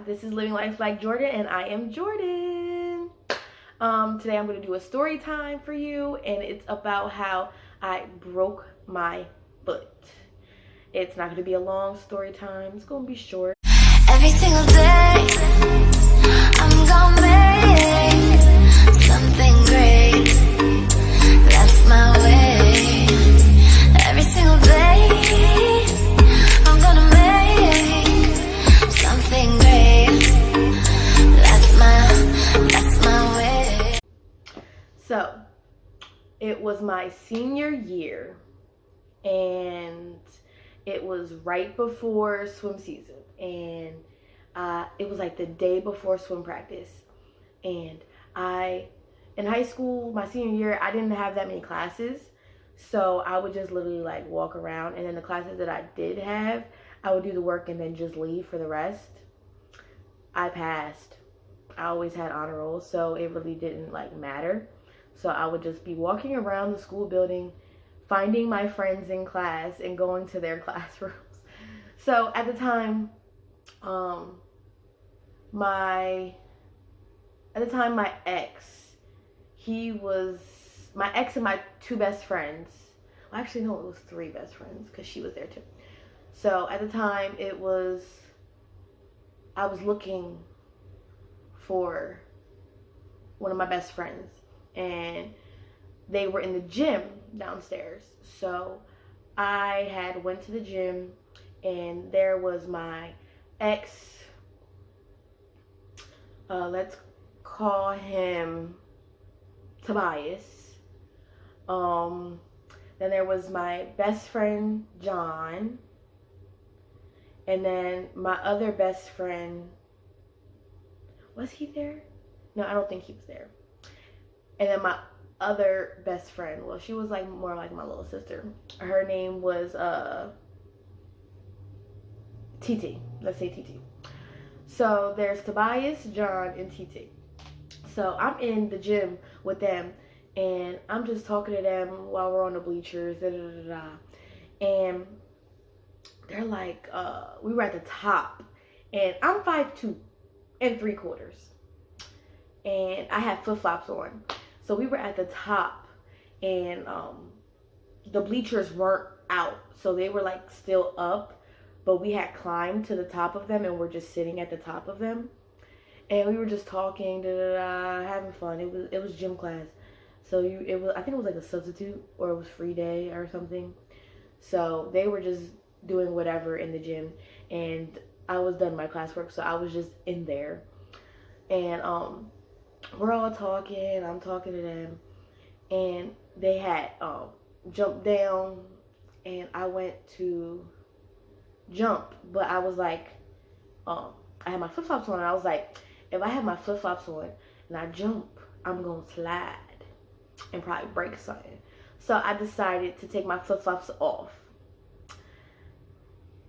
this is Living Life Like Jordan, and I am Jordan. Today I'm going to do a story time for you, and it's about how I broke my foot. It's not going to be a long story time. It's going to be short. Every single day, I'm gonna make something great. That's my way. Every single day, I'm gonna make something great. That's my way. So, it was my senior year, and it was right before swim season, and it was like the day before swim practice. And in high school, my senior year, I didn't have that many classes, so I would just literally like walk around, and then the classes that I did have, I would do the work and then just leave for the rest. I passed. I always had honor rolls, so it really didn't like matter. So I would just be walking around the school building, finding my friends in class and going to their classrooms. So at the time, my ex, my ex and my two best friends. Well, actually, no, it was three best friends because she was there too. So at the time, I was looking for one of my best friends, and they were in the gym downstairs. So I had went to the gym, and there was my ex, let's call him Tobias. Then there was my best friend John, and then my other best friend, was he there? No, I don't think he was there. And then my other best friend, well, she was like more like my little sister. Her name was TT. Let's say TT. So there's Tobias, John, and TT. So I'm in the gym with them, and I'm just talking to them while we're on the bleachers, and they're like, we were at the top, and I'm 5'2" and 3/4, and I had flip-flops on. So we were at the top, and the bleachers weren't out, so they were like still up, but we had climbed to the top of them, and we're just sitting at the top of them, and we were just talking, having fun. It was gym class, so I think it was like a substitute, or it was free day or something. So they were just doing whatever in the gym, and I was done my classwork, so I was just in there, and we're all talking. I'm talking to them, and they had jumped down, and I went to jump, but I was like, I had my flip-flops on, and I was like, if I have my flip-flops on and I jump, I'm gonna slide and probably break something. So I decided to take my flip-flops off.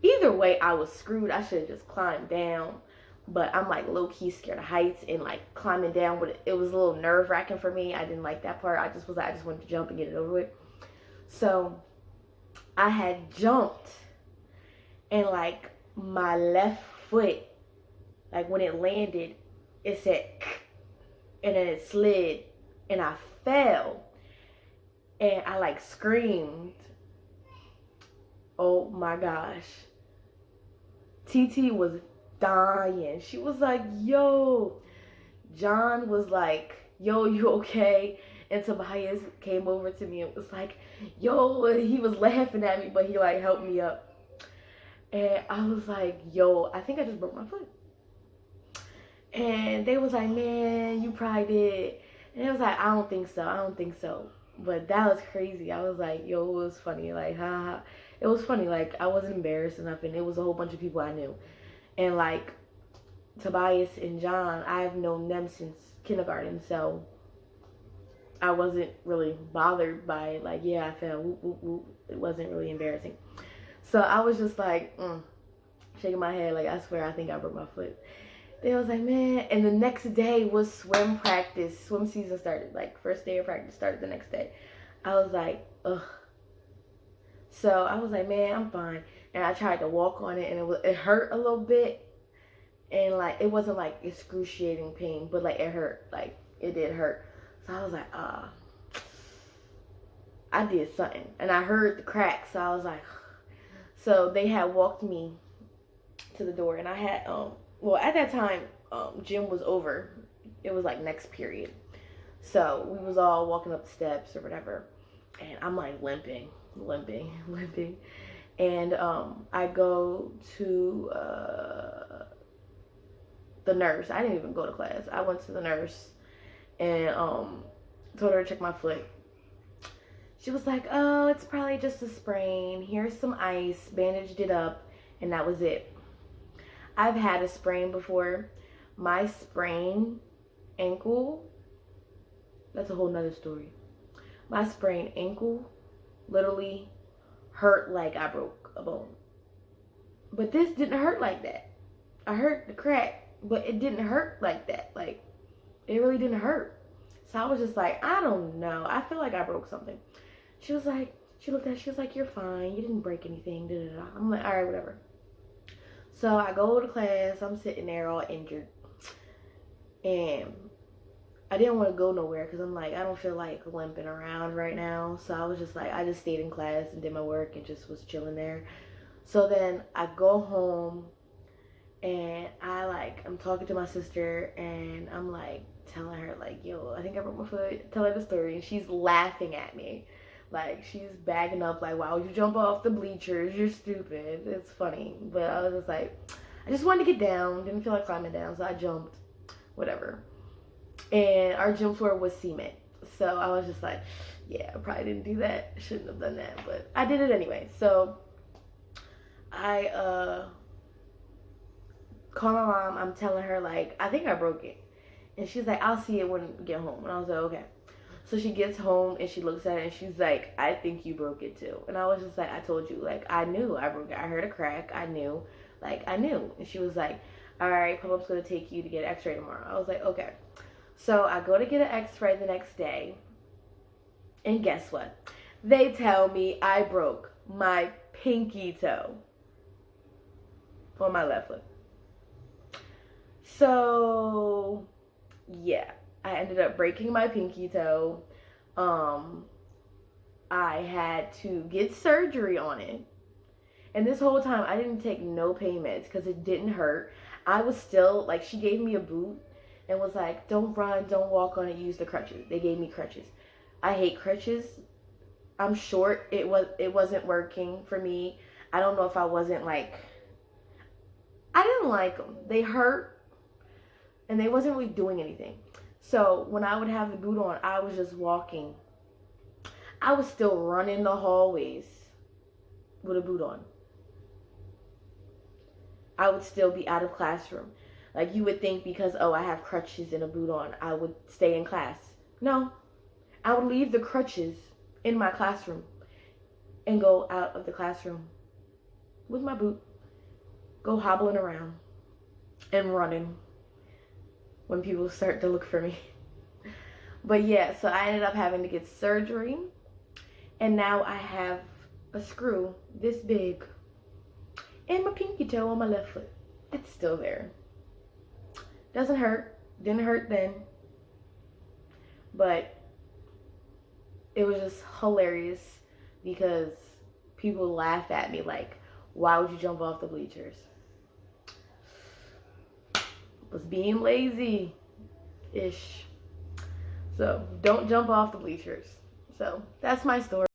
Either way, I was screwed. I should have just climbed down, but I'm like low-key scared of heights, and like climbing down, it was a little nerve-wracking for me. I didn't like that part. I just wanted to jump and get it over with. So I had jumped, and like my left foot, like when it landed, it said, and then it slid, and I fell, and I like screamed. Oh my gosh. TT was dying. She was like, yo. John was like, yo, you okay? And Tobias came over to me and was like, yo. He was laughing at me, but he like helped me up. And I was like, yo, I think I just broke my foot. And they was like, man, you probably did. And it was like, I don't think so. But that was crazy. I was like, yo, it was funny. Like, ha. It was funny. Like, I wasn't embarrassed or nothing. It was a whole bunch of people I knew. And like, Tobias and John, I've known them since kindergarten. So I wasn't really bothered by it. Like, yeah, I fell. Whoop, whoop, whoop. It wasn't really embarrassing. So I was just like, shaking my head. Like, I swear, I think I broke my foot. They was like, man. And the next day was swim practice. Swim season started. Like, first day of practice started the next day. I was like, ugh. So I was like, man, I'm fine. And I tried to walk on it, and it hurt a little bit. And like it wasn't like excruciating pain, but like it hurt. Like it did hurt. So I was like, I did something. And I heard the crack, so I was like, so they had walked me to the door, and I had well, at that time gym was over. It was like next period. So we was all walking up the steps or whatever, and I'm like limping. And I go to the nurse. I didn't even go to class. I went to the nurse and told her to check my foot. She was like, oh, it's probably just a sprain. Here's some ice, bandaged it up, and that was it. I've had a sprain before. My sprained ankle, that's a whole nother story. My sprained ankle literally hurt like I broke a bone. But this didn't hurt like that. I hurt the crack, but it didn't hurt like that. Like, it really didn't hurt. So I was just like, I don't know. I feel like I broke something. She was like, she looked at it, she was like, you're fine. You didn't break anything. Da, da, da. I'm like, all right, whatever. So I go to class. I'm sitting there all injured. And I didn't want to go nowhere because I'm like, I don't feel like limping around right now. So I was just like, I just stayed in class and did my work and just was chilling there. So then I go home and I'm talking to my sister and I'm like telling her like, yo, I think I broke my foot. Tell her the story. And she's laughing at me. Like, she's bagging up like, why would you jump off the bleachers? You're stupid. It's funny. But I was just like, I just wanted to get down. Didn't feel like climbing down. So I jumped. Whatever. And our gym floor was cement. So I was just like, yeah, I probably didn't do that. Shouldn't have done that. But I did it anyway. So I call my mom. I'm telling her, like, I think I broke it. And she's like, I'll see it when I get home. And I was like, okay. So she gets home and she looks at it and she's like, I think you broke it too. And I was just like, I told you. Like, I knew I broke it. I heard a crack. I knew. Like, I knew. And she was like, all right, Pop-Up's going to take you to get an x-ray tomorrow. I was like, okay. So I go to get an x-ray the next day. And guess what? They tell me I broke my pinky toe on my left foot. So, yeah. I ended up breaking my pinky toe. I had to get surgery on it. And this whole time, I didn't take no pain meds because it didn't hurt. I was still, like, she gave me a boot and was like, don't run, don't walk on it, use the crutches. They gave me crutches. I hate crutches. I'm short. It wasn't working for me. I don't know if I wasn't, like, I didn't like them. They hurt and they wasn't really doing anything. So when I would have the boot on, I was just walking. I was still running the hallways with a boot on. I would still be out of classroom. Like, you would think because, oh, I have crutches and a boot on, I would stay in class. No. I would leave the crutches in my classroom and go out of the classroom with my boot. Go hobbling around and running when people start to look for me. But yeah, so I ended up having to get surgery. And now I have a screw this big in my pinky toe on my left foot. It's still there. Doesn't hurt. Didn't hurt then. But it was just hilarious because people laugh at me like, why would you jump off the bleachers? Was being lazy-ish. So don't jump off the bleachers. So that's my story.